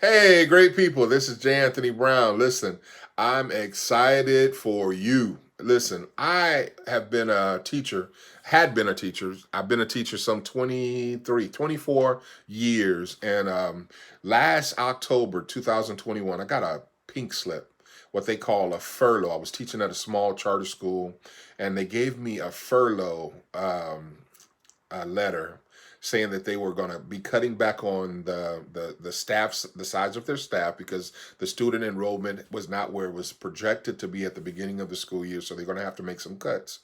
Hey, great people. This is J. Anthony Brown. Listen, I'm excited for you. Listen, I have been a teacher, had been a teacher. I've been a teacher some 23, 24 years. And last October 2021, I got a pink slip, what they call a furlough. I was teaching at a small charter school, and they gave me a furlough a letter saying that they were going to be cutting back on the staffs, the size of their staff, because the student enrollment was not where it was projected to be at the beginning of the school year, so they're going to have to make some cuts.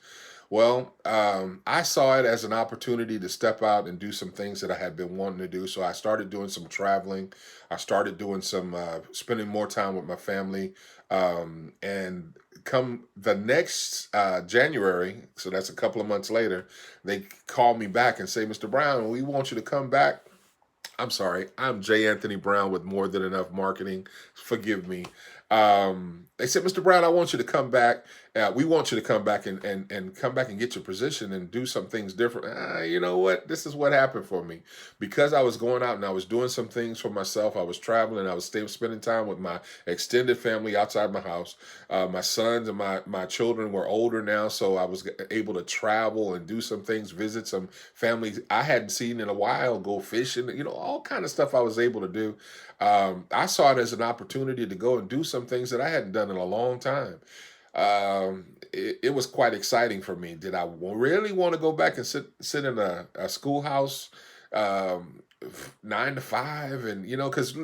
Well, I saw it as an opportunity to step out and do some things that I had been wanting to do. So I started doing some traveling. I started doing some spending more time with my family. And come the next January, so that's a couple of months later, they called me back and say, "Mr. Brown, we want you to come back." I'm sorry. I'm J. Anthony Brown with More Than Enough Marketing. Forgive me. They said, "Mr. Brown, I want you to come back. We want you to come back and come back and get your position and do some things different." You know what? This is what happened for me. Because I was going out and I was doing some things for myself. I was traveling. I was spending time with my extended family outside my house. My sons and my children were older now, so I was able to travel and do some things, visit some families I hadn't seen in a while, go fishing, all kind of stuff I was able to do. I saw it as an opportunity to go and do some things that I hadn't done in a long time. It was quite exciting for me. Did I really want to go back and sit in a schoolhouse, um, 9 to 5, and because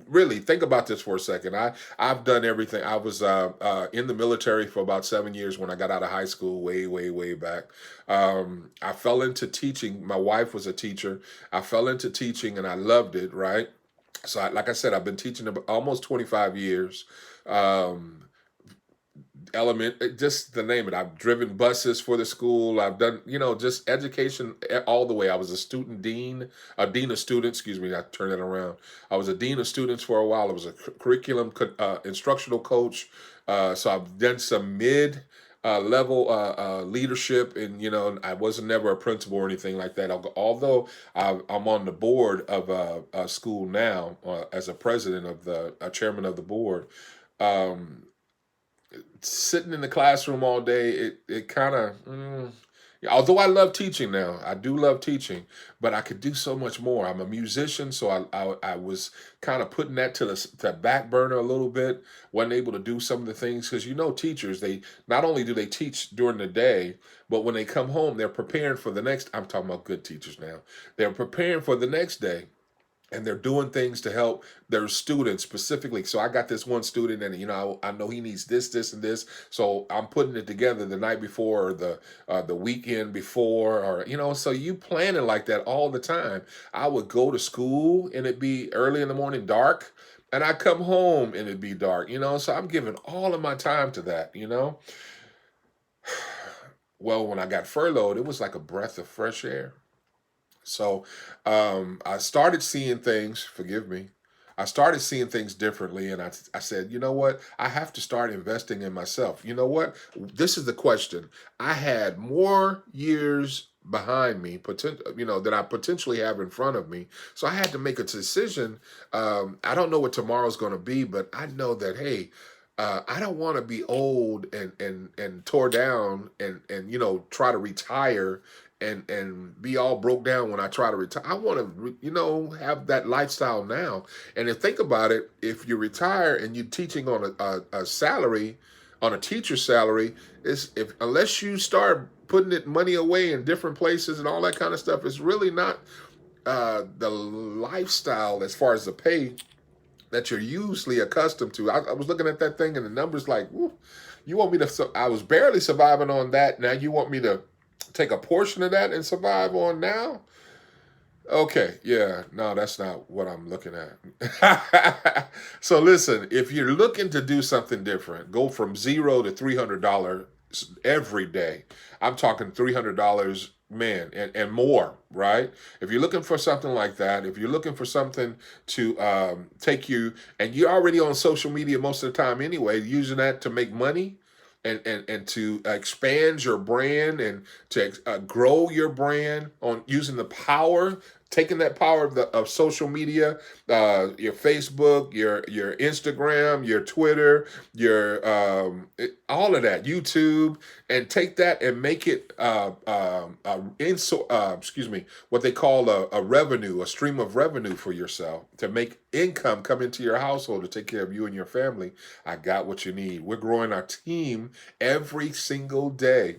really think about this for a second. I've done everything. I was in the military for about 7 years when I got out of high school, way way way back. I fell into teaching. My wife was a teacher. I fell into teaching and I loved it. Right. So, like I said, I've been teaching almost 25 years. Um, just to name it, I've driven buses for the school. I've done, just education all the way. I was a student dean, a dean of students, excuse me, I turned it around. I was a dean of students for a while. I was a curriculum instructional coach. So I've done some mid level leadership, and I wasn't never a principal or anything like that. Although I'm on the board of a school now as a president of the chairman of the board. Um, Sitting in the classroom all day, it kind of, although I love teaching now, I do love teaching, but I could do so much more. I'm a musician, so I was kind of putting that to back burner a little bit. Wasn't able to do some of the things because teachers, they not only do they teach during the day, but when they come home, they're preparing for the next. I'm talking about good teachers now. They're preparing for the next day, and they're doing things to help their students specifically. So I got this one student, and I know he needs this, this, and this. So I'm putting it together the night before, or the weekend before, or So you planning like that all the time. I would go to school and it'd be early in the morning, dark, and I come home and it'd be dark. So I'm giving all of my time to that. Well, when I got furloughed, it was like a breath of fresh air. So I started seeing things, forgive me. I started seeing things differently, and I said, you know what? I have to start investing in myself. You know what? This is the question. I had more years behind me, that I potentially have in front of me. So I had to make a decision. I don't know what tomorrow's going to be, but I know that, hey, I don't want to be old and tore down and try to retire and be all broke down when I try to retire. I want to have that lifestyle now. And if think about it, if you retire and you're teaching on a salary, on a teacher's salary, is if unless you start putting it money away in different places and all that kind of stuff, it's really not the lifestyle as far as the pay that you're usually accustomed to. I was looking at that thing and the numbers like, woo, you want me to? I was barely surviving on that. Now you want me to take a portion of that and survive on now? Okay, yeah, no, that's not what I'm looking at. So listen, if you're looking to do something different, go from $0 to $300 every day. I'm talking $300, man, and more, right? If you're looking for something like that, if you're looking for something to take you, and you're already on social media most of the time anyway, using that to make money, and to expand your brand and to grow your brand on using the power taking that power of social media, your Facebook, your Instagram, your Twitter, your all of that, YouTube, and take that and make it excuse me, what they call a revenue, a stream of revenue for yourself to make income come into your household to take care of you and your family. I got what you need. We're growing our team every single day,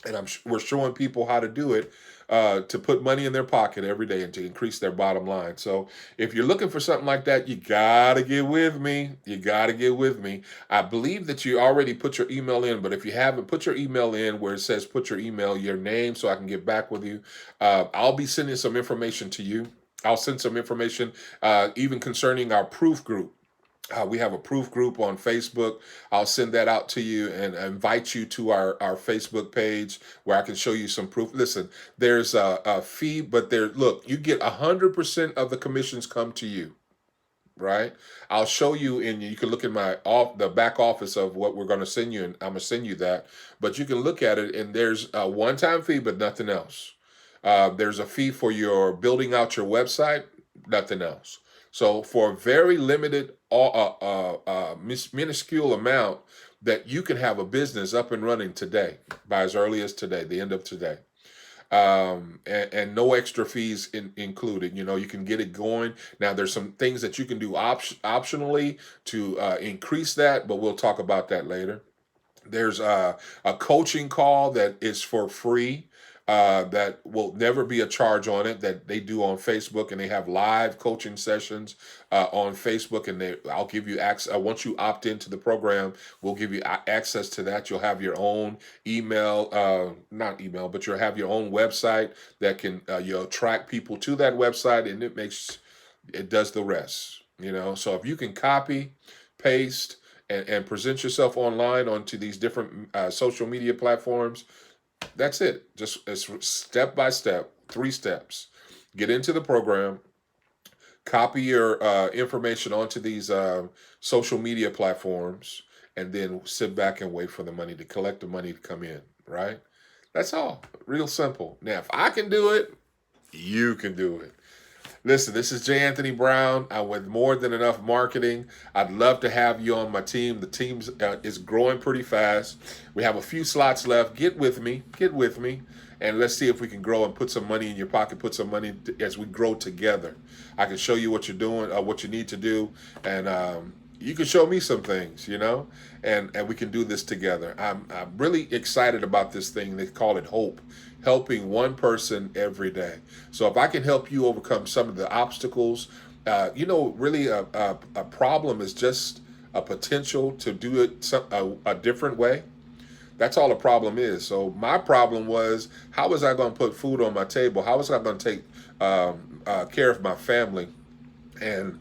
and we're showing people how to do it, to put money in their pocket every day and to increase their bottom line. So if you're looking for something like that, you gotta get with me. You gotta get with me. I believe that you already put your email in, but if you haven't, put your email in where it says put your email, your name, so I can get back with you. I'll be sending some information to you. I'll send some information, even concerning our proof group. We have a proof group on Facebook. I'll send that out to you and invite you to our Facebook page where I can show you some proof. Listen, there's a fee, but look, you get 100% of the commissions come to you, right? I'll show you, and you can look in the back office of what we're going to send you, and I'm going to send you that. But you can look at it, and there's a one-time fee, but nothing else. There's a fee for your building out your website, nothing else. So for a very limited, minuscule amount, that you can have a business up and running today, by as early as today, the end of today. And no extra fees included. You can get it going. Now, there's some things that you can do optionally to increase that, but we'll talk about that later. There's a coaching call that is for free, that will never be a charge on it, that they do on Facebook, and they have live coaching sessions on Facebook, and I'll give you access. Once you opt into the program, we'll give you access to that. You'll have your own email, not email, but you'll have your own website that can you'll attract people to that website, and it does the rest. So if you can copy, paste, and present yourself online onto these different social media platforms, that's it. Just it's step by step, 3 steps. Get into the program, copy your information onto these social media platforms, and then sit back and wait for the money to collect the money to come in, right? That's all. Real simple. Now, if I can do it, you can do it. Listen, this is J. Anthony Brown. With More Than Enough Marketing. I'd love to have you on my team. The team is growing pretty fast. We have a few slots left. Get with me, and let's see if we can grow and put some money in your pocket, put some money as we grow together. I can show you what you're doing, what you need to do, and you can show me some things, and we can do this together. I'm really excited about this thing. They call it Hope, helping one person every day. So if I can help you overcome some of the obstacles, really a problem is just a potential to do it a different way. That's all a problem is. So my problem was, how was I going to put food on my table? How was I going to take care of my family? And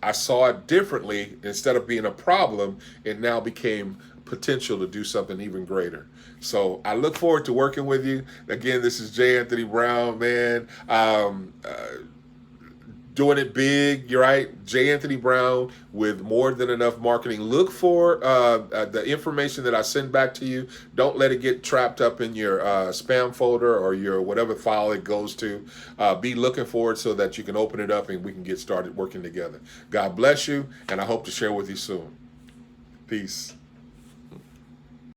I saw it differently. Instead of being a problem, it now became potential to do something even greater. So I look forward to working with you. Again, this is J. Anthony Brown, man. Doing it big, you're right. J. Anthony Brown with More Than Enough Marketing. Look for the information that I send back to you. Don't let it get trapped up in your spam folder or your whatever file it goes to. Be looking for it so that you can open it up and we can get started working together. God bless you, and I hope to share with you soon. Peace.